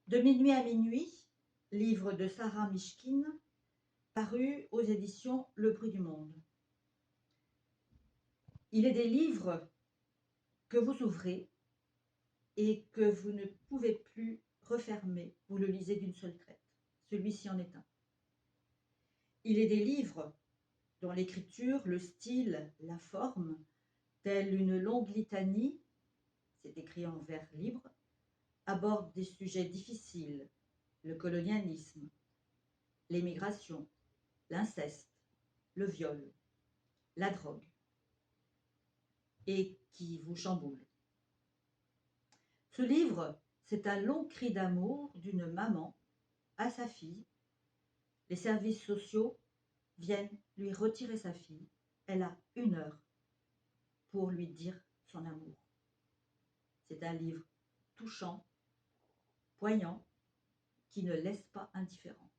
De minuit à minuit, livre de Sarah Mishkin, paru aux éditions Le Bruit du Monde. Il est des livres que vous ouvrez et que vous ne pouvez plus refermer, vous le lisez d'une seule traite. Celui-ci en est un. Il est des livres dont l'écriture, le style, la forme, telle une longue litanie, c'est écrit en vers libre, aborde des sujets difficiles, le colonialisme, l'émigration, l'inceste, le viol, la drogue, et qui vous chamboule. Ce livre, c'est un long cri d'amour d'une maman à sa fille. Les services sociaux viennent lui retirer sa fille. Elle a 1 heure pour lui dire son amour. C'est un livre touchant, poignant, qui ne laisse pas indifférent.